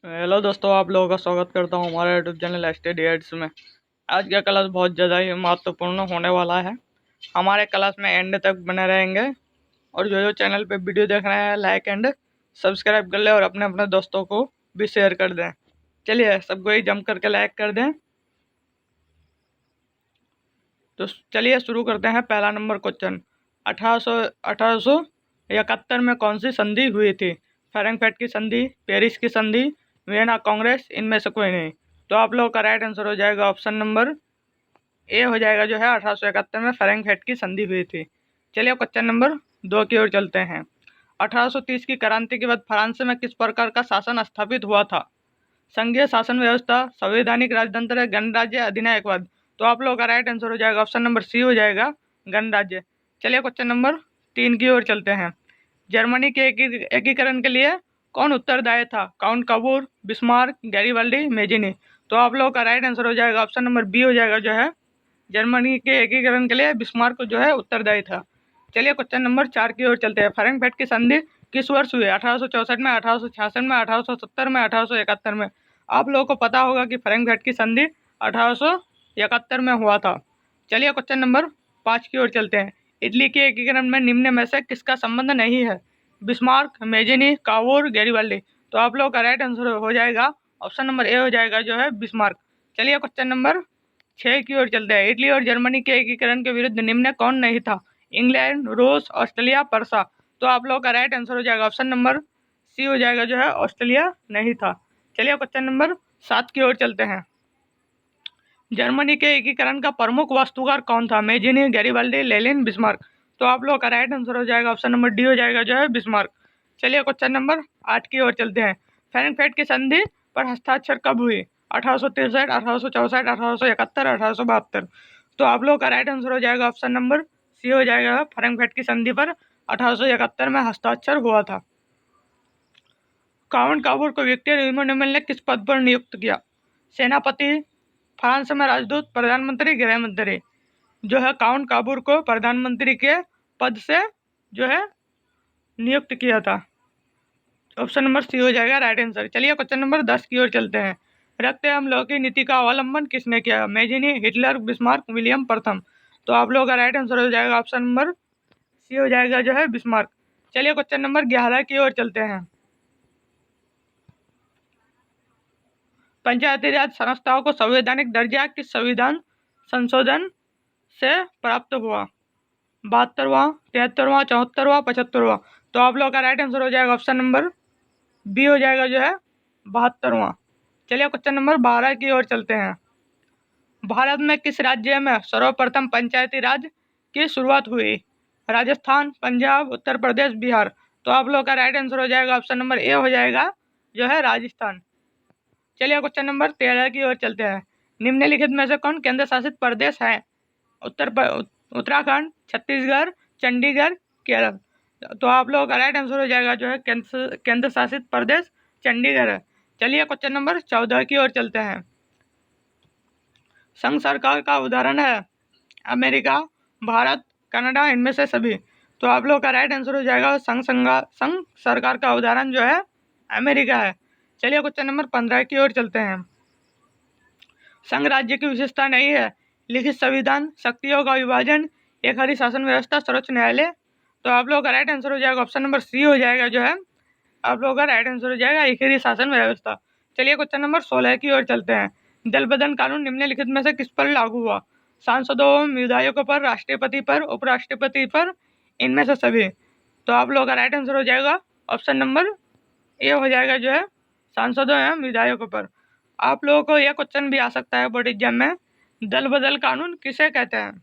Hello दोस्तों, आप लोगों का स्वागत करता हूँ हमारे यूट्यूब चैनल स्टडी एड्स में। आज का क्लास बहुत ज़्यादा ही महत्वपूर्ण होने वाला है। हमारे क्लास में एंड तक बने रहेंगे और जो चैनल पे वीडियो देख रहे हैं लाइक एंड सब्सक्राइब कर लें और अपने अपने दोस्तों को भी शेयर कर दें। चलिए सबको ही जम करके लाइक कर दें। तो चलिए शुरू करते हैं। पहला नंबर क्वेश्चन, 1871 में कौन सी संधि हुई थी? फेरेंगफेट की संधि, पेरिस की संधि, वियना कांग्रेस, इनमें से कोई नहीं। तो आप लोगों का राइट आंसर हो जाएगा ऑप्शन नंबर ए हो जाएगा, जो है 1871 में फेरेंगफेट की संधि हुई थी। चलिए क्वेश्चन नंबर 2 की ओर चलते हैं। 1830 की क्रांति के बाद फ्रांस में किस प्रकार का शासन स्थापित हुआ था? संघीय शासन व्यवस्था, संवैधानिक राजतंत्र, गणराज्य, अधिनायकवाद। तो आप लोगों का राइट आंसर हो जाएगा ऑप्शन नंबर सी हो जाएगा, गणराज्य। चलिए क्वेश्चन नंबर 3 की ओर चलते हैं। जर्मनी के एकीकरण के लिए कौन उत्तरदायी था? Count काबूर, Bismarck, Garibaldi, Mazzini. तो आप लोगों का राइट आंसर हो जाएगा ऑप्शन नंबर बी हो जाएगा, जो है जर्मनी के एकीकरण के लिए बिस्मार्क जो है उत्तरदायी था। चलिए क्वेश्चन नंबर 4 की ओर चलते हैं। फेरेंगफेट की संधि किस वर्ष हुई? 1864 में, 1866 में, 1870 में, 1871 में। आप लोगों को पता होगा कि फेरेंगफेट की संधि 1871 में हुआ था। चलिए क्वेश्चन नंबर 5 की ओर चलते हैं। इटली के एकीकरण में निम्न में से किसका संबंध नहीं है? Bismarck, Mazzini, Cavour, Garibaldi. तो आप लोगों का राइट आंसर हो जाएगा ऑप्शन नंबर ए हो जाएगा, जो है बिस्मार्क। चलिए क्वेश्चन नंबर 6 की ओर चलते हैं। इटली और जर्मनी के एकीकरण के विरुद्ध निम्न कौन नहीं था? इंग्लैंड, रूस, ऑस्ट्रेलिया, पर्सा। तो आप लोगों का राइट आंसर हो जाएगा ऑप्शन नंबर सी हो जाएगा, जो है ऑस्ट्रेलिया नहीं था। चलिए क्वेश्चन नंबर 7 की ओर चलते हैं। जर्मनी के एकीकरण का प्रमुख वास्तुकार कौन था? Mazzini, Garibaldi, Lenin, Bismarck. तो आप लोगों का राइट आंसर हो जाएगा ऑप्शन नंबर डी हो जाएगा, जो है बिस्मार्क। चलिए क्वेश्चन नंबर 8 की ओर चलते हैं। फेरेंगफेट की संधि पर हस्ताक्षर कब हुई? 1863, 1864, 1871, 1872। तो आप लोगों का राइट आंसर हो जाएगा ऑप्शन नंबर सी हो जाएगा, फेरेंगफेट की संधि पर 1871 में हस्ताक्षर हुआ था। काउंट काबूर को विक्टर इमैनुअल ने किस पद पर नियुक्त किया? सेनापति, फ्रांस में राजदूत, प्रधानमंत्री, गृह मंत्री। जो है काउंट काबूर को प्रधानमंत्री के पद से जो है नियुक्त किया था। ऑप्शन नंबर सी हो जाएगा राइट आंसर। चलिए क्वेश्चन नंबर 10 की ओर चलते हैं। रक्त एवं लौह की नीति का अवलंबन किसने किया? मेजिनी, हिटलर, बिस्मार्क, विलियम प्रथम। तो आप लोगों का राइट आंसर हो जाएगा ऑप्शन नंबर सी हो जाएगा, जो है बिस्मार्क। चलिए क्वेश्चन नंबर 11 की ओर चलते हैं। पंचायती राज संस्थाओं को संवैधानिक दर्जा किस संविधान संशोधन से प्राप्त हुआ? 72वां, 73वां, 74वां, 75वां। तो आप लोगों का राइट आंसर हो जाएगा ऑप्शन नंबर बी हो जाएगा, जो है 72वां। चलिए क्वेश्चन नंबर 12 की ओर चलते हैं। भारत में किस राज्य में सर्वप्रथम पंचायती राज की शुरुआत हुई? राजस्थान, पंजाब, उत्तर प्रदेश, बिहार। तो आप लोगों का राइट आंसर हो जाएगा ऑप्शन नंबर ए हो जाएगा, जो है राजस्थान। चलिए क्वेश्चन नंबर 13 की ओर चलते हैं। निम्नलिखित में से कौन केंद्र शासित प्रदेश है? उत्तराखंड, छत्तीसगढ़, चंडीगढ़, केरल। तो आप लोगों का राइट आंसर हो जाएगा, जो है केंद्र शासित प्रदेश चंडीगढ़ है। चलिए क्वेश्चन नंबर 14 की ओर चलते हैं। संघ सरकार का उदाहरण है अमेरिका, भारत, कनाडा, इनमें से सभी। तो आप लोगों का राइट आंसर हो जाएगा संघ सरकार का उदाहरण जो है अमेरिका है। चलिए क्वेश्चन नंबर 15 की ओर चलते हैं। संघ राज्य की विशेषता नहीं है। लिखित संविधान, शक्तियों का विभाजन, एक हरी शासन व्यवस्था, सर्वोच्च न्यायालय। तो आप लोगों का राइट आंसर हो जाएगा ऑप्शन नंबर सी हो जाएगा, जो है आप लोगों का राइट आंसर हो जाएगा एक ही शासन व्यवस्था। चलिए क्वेश्चन नंबर 16 की ओर चलते हैं। दल बदल कानून निम्नलिखित में से किस पर लागू हुआ? सांसदों, विधायकों पर, राष्ट्रपति पर, उपराष्ट्रपति पर, इनमें से सभी। तो आप लोगों का राइट आंसर हो जाएगा ऑप्शन नंबर ए हो जाएगा, जो है सांसदों एवं विधायकों पर। आप लोगों को यह क्वेश्चन भी आ सकता है बोर्ड एग्जाम में, दल बदल कानून किसे कहते हैं?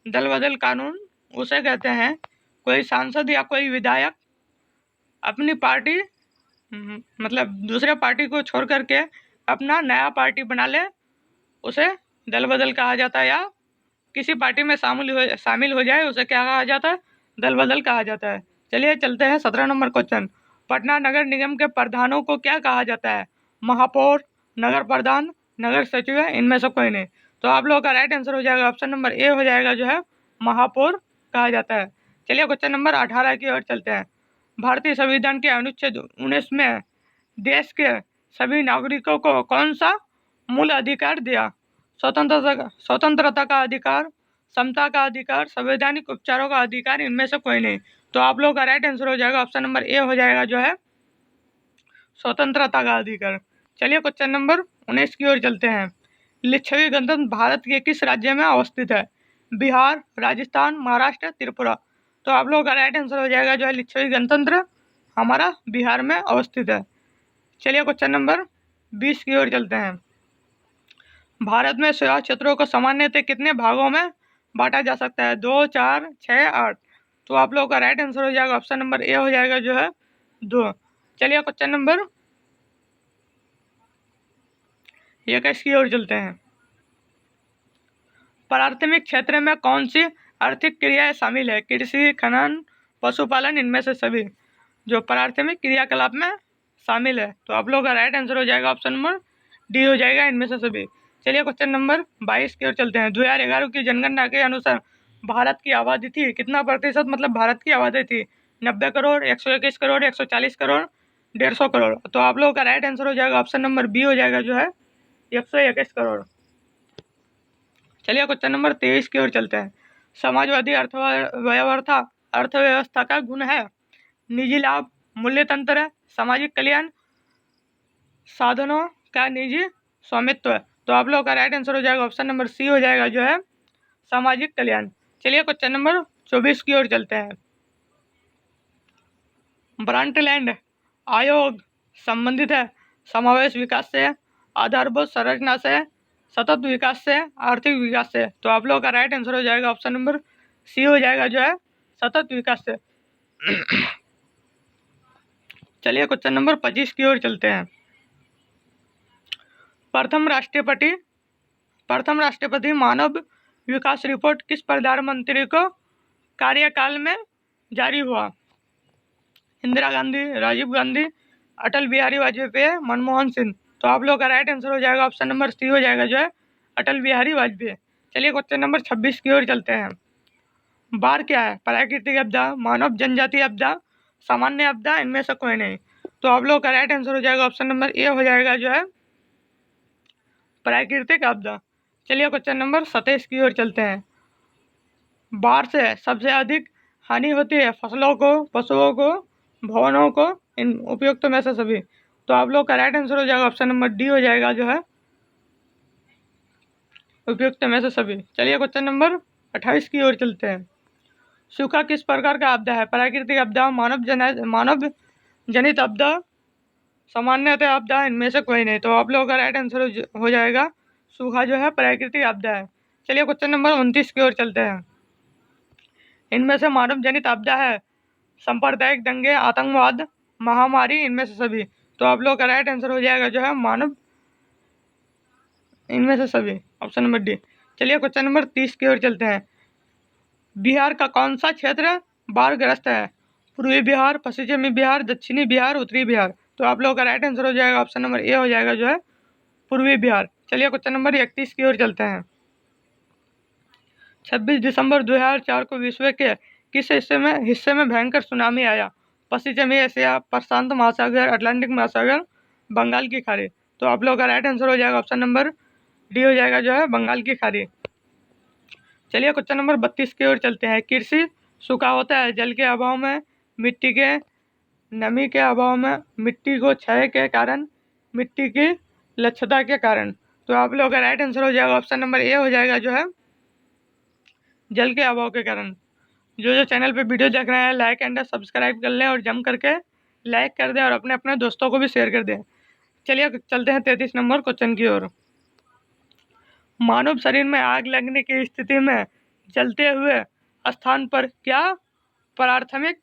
दल बदल कानून उसे कहते हैं कोई सांसद या कोई विधायक अपनी पार्टी मतलब दूसरे पार्टी को छोड़ करके अपना नया पार्टी बना ले, उसे दल बदल कहा जाता है। या किसी पार्टी में शामिल हो जाए, उसे क्या कहा जाता है? दल बदल कहा जाता है। चलिए चलते हैं 17 नंबर क्वेश्चन। पटना नगर निगम के प्रधानों को क्या कहा जाता है? महापौर, नगर प्रधान, नगर सचिव, इनमें से कोई नहीं। तो आप लोगों का राइट आंसर हो जाएगा ऑप्शन नंबर ए हो जाएगा, जो है महापौर कहा जाता है। चलिए क्वेश्चन नंबर 18 की ओर चलते हैं। भारतीय संविधान के अनुच्छेद 19 में देश के सभी नागरिकों को कौन सा मूल अधिकार दिया? स्वतंत्रता का अधिकार, समता का अधिकार, संवैधानिक उपचारों का अधिकार, इनमें से कोई नहीं। तो आप लोगों का राइट आंसर हो जाएगा ऑप्शन नंबर ए हो जाएगा जो है स्वतंत्रता का अधिकार। चलिए क्वेश्चन नंबर 19 की ओर चलते हैं। लिच्छवी गणतंत्र भारत के किस राज्य में अवस्थित है? बिहार, राजस्थान, महाराष्ट्र, त्रिपुरा। तो आप लोगों का राइट आंसर हो जाएगा जो है लिच्छवी गणतंत्र हमारा बिहार में अवस्थित है। चलिए क्वेश्चन नंबर 20 की ओर चलते हैं। भारत में सेवा क्षेत्रों को सामान्यतः कितने भागों में बांटा जा सकता है? 2, 4, 6, 8। तो आप लोगों का राइट आंसर हो जाएगा ऑप्शन नंबर ए हो जाएगा जो है 2। चलिए क्वेश्चन नंबर 21 की ओर चलते हैं। प्राथमिक क्षेत्र में कौन सी आर्थिक क्रियाएं शामिल है? कृषि, खनन, पशुपालन, इनमें से सभी जो प्राथमिक क्रियाकलाप में शामिल है। तो आप लोगों का राइट आंसर हो जाएगा ऑप्शन नंबर डी हो जाएगा इनमें से सभी। चलिए क्वेश्चन नंबर 22 की ओर चलते हैं। 2011 की जनगणना के अनुसार भारत की आबादी थी कितना प्रतिशत, मतलब भारत की आबादी थी 90 करोड़, 121 करोड़, 140 करोड़, 150 करोड़। तो आप लोगों का राइट आंसर हो जाएगा ऑप्शन नंबर बी हो जाएगा जो है 121 करोड़। चलिए क्वेश्चन नंबर 23 की ओर चलते हैं। समाजवादी अर्थव्यवस्था का गुण है निजी लाभ, मूल्य तंत्र, सामाजिक कल्याण, साधनों का निजी स्वामित्व। तो आप लोगों का राइट आंसर हो जाएगा ऑप्शन नंबर सी हो जाएगा जो है सामाजिक कल्याण। चलिए क्वेश्चन नंबर 24 की ओर चलते हैं। ब्रांडलैंड आयोग संबंधित है समावेश विकास से, आधारभूत संरचना से, सतत विकास से, आर्थिक विकास से। तो आप लोगों का राइट आंसर हो जाएगा ऑप्शन नंबर सी हो जाएगा जो है सतत विकास से। चलिए क्वेश्चन नंबर 25 की ओर चलते हैं। प्रथम राष्ट्रपति मानव विकास रिपोर्ट किस प्रधानमंत्री को कार्यकाल में जारी हुआ? इंदिरा गांधी, राजीव गांधी, अटल बिहारी वाजपेयी, मनमोहन सिंह। तो आप लोगों का राइट आंसर हो जाएगा ऑप्शन नंबर सी हो जाएगा जो है अटल बिहारी वाजपेयी। चलिए क्वेश्चन नंबर 26 की ओर चलते हैं। बाढ़ क्या है? प्राकृतिक आपदा, मानव जनजातीय आपदा, सामान्य आपदा, इनमें से कोई नहीं। तो आप लोगों का राइट आंसर हो जाएगा ऑप्शन नंबर ए हो जाएगा जो है प्राकृतिक आपदा। चलिए क्वेश्चन नंबर 27 की ओर चलते हैं। बाढ़ से सबसे अधिक हानि होती है फसलों को, पशुओं को, भवनों को, इन उपयुक्त में से सभी। तो आप लोग का राइट आंसर हो जाएगा ऑप्शन नंबर डी हो जाएगा जो है उपयुक्त में से सभी। चलिए क्वेश्चन नंबर 28 की ओर चलते हैं। सूखा किस प्रकार का आपदा है? प्राकृतिक आपदा, मानव जनित आपदा, सामान्यतः आपदा, इनमें से कोई नहीं। तो आप लोगों का राइट आंसर हो जाएगा सूखा जो है प्राकृतिक आपदा है। चलिए क्वेश्चन नंबर 29 की ओर चलते हैं। इनमें से मानव जनित आपदा है सांप्रदायिक दंगे, आतंकवाद, महामारी, इनमें से सभी। तो आप लोगों का राइट आंसर हो जाएगा जो है मानव इनमें से सभी, ऑप्शन नंबर डी। चलिए क्वेश्चन नंबर 30 की ओर चलते हैं। बिहार का कौन सा क्षेत्र बाढ़ग्रस्त है? पूर्वी बिहार, पश्चिमी बिहार, दक्षिणी बिहार, उत्तरी बिहार। तो आप लोगों का राइट आंसर हो जाएगा ऑप्शन नंबर ए हो जाएगा जो है पूर्वी बिहार। चलिए क्वेश्चन नंबर 31 की ओर चलते हैं। 26 दिसंबर 2004 को विश्व के किस हिस्से में भयंकर सुनामी आया? पश्चिमी एशिया, प्रशांत महासागर, अटलांटिक महासागर, बंगाल की खाड़ी। तो आप लोगों का राइट आंसर हो जाएगा ऑप्शन नंबर डी हो जाएगा जो है बंगाल की खाड़ी। चलिए क्वेश्चन नंबर 32 की ओर चलते हैं। कृषि सूखा होता है जल के अभाव में, मिट्टी के नमी के अभाव में, मिट्टी को क्षय के कारण, मिट्टी की लच्छता के कारण। तो आप लोगों का राइट आंसर हो जाएगा ऑप्शन नंबर ए हो जाएगा जो है जल के अभाव के कारण। जो चैनल पे वीडियो देख रहे हैं लाइक एंड सब्सक्राइब कर लें और जम करके लाइक कर दें और अपने अपने दोस्तों को भी शेयर कर दें। चलिए चलते हैं 33 नंबर क्वेश्चन की ओर। मानव शरीर में आग लगने की स्थिति में जलते हुए स्थान पर क्या प्राथमिक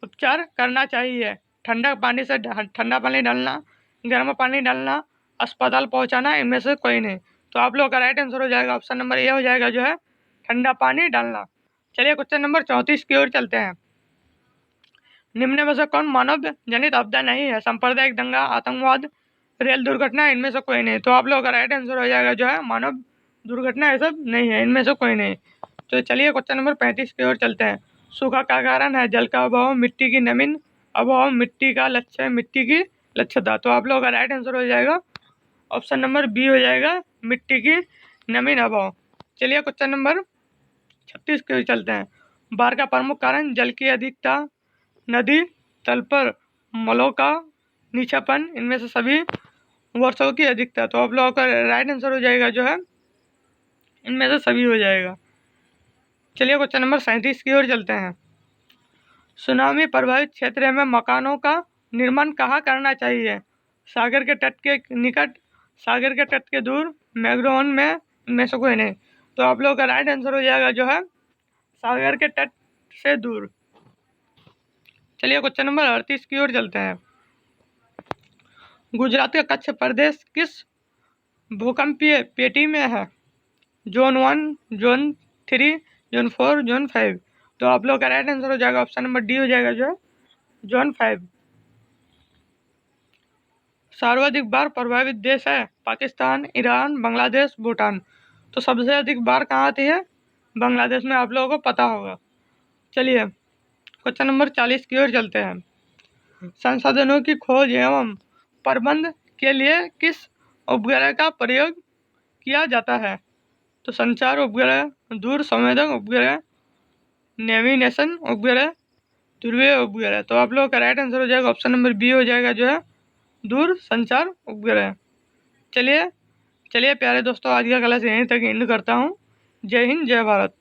उपचार करना चाहिए? ठंडा पानी डालना, गर्म पानी डालना, अस्पताल पहुंचाना, इनमें से कोई नहीं। तो आप लोगों का राइट आंसर हो जाएगा ऑप्शन नंबर ए हो जाएगा जो है ठंडा पानी डालना। चलिए क्वेश्चन नंबर 34 की ओर चलते हैं। निम्न में से कौन मानव जनित आपदा नहीं है? सांप्रदायिक दंगा, आतंकवाद, रेल दुर्घटना, इनमें से कोई नहीं। तो आप लोगों का राइट आंसर हो जाएगा जो है मानव दुर्घटना, ये सब नहीं है, इनमें से कोई नहीं। तो चलिए क्वेश्चन नंबर 35 की ओर चलते हैं। सूखा का कारण है जल का अभाव, मिट्टी की नमी अभाव, मिट्टी का लक्ष्य, मिट्टी की लक्ष्यता। तो आप लोगों का राइट आंसर हो जाएगा ऑप्शन नंबर बी हो जाएगा, मिट्टी की नमी न अभाव। चलिए क्वेश्चन नंबर 36 की ओर चलते हैं। बाढ़ का प्रमुख कारण जल की अधिकता, नदी तल पर मलों का नीचापन, इनमें से सभी वर्षों की अधिकता। तो आप लोगों का राइट आंसर हो जाएगा जो है इनमें से सभी हो जाएगा। चलिए क्वेश्चन नंबर 37 की ओर चलते हैं। सुनामी प्रभावित क्षेत्र में मकानों का निर्माण कहाँ करना चाहिए? सागर के तट के निकट, सागर के तट के दूर, मैंग्रोव में से कोई नहीं। तो आप लोगों का राइट आंसर हो जाएगा जो है सागर के तट से दूर। चलिए क्वेश्चन नंबर 38 की ओर चलते हैं। गुजरात का कच्छ प्रदेश किस भूकंपीय पेटी में है? Zone 1, zone 3, zone 4, zone 5। तो आप लोग का राइट आंसर हो जाएगा ऑप्शन नंबर डी हो जाएगा जो है जोन 5। सर्वाधिक बार प्रभावित देश है पाकिस्तान, ईरान, बांग्लादेश, भूटान। तो सबसे अधिक बार कहाँ आती है? बांग्लादेश में, आप लोगों को पता होगा। चलिए क्वेश्चन नंबर 40 की ओर चलते हैं। संसाधनों की खोज एवं प्रबंध के लिए किस उपग्रह का प्रयोग किया जाता है? तो संचार उपग्रह, दूर संवेदक उपग्रह, नेविगेशन उपग्रह, ध्रुवीय उपग्रह। तो आप लोगों का राइट आंसर हो जाएगा ऑप्शन नंबर बी हो जाएगा जो है दूर संचार उपग्रह। चलिए चलिए प्यारे दोस्तों, आज का क्लास यहीं तक एंड करता हूँ। जय हिंद, जय भारत।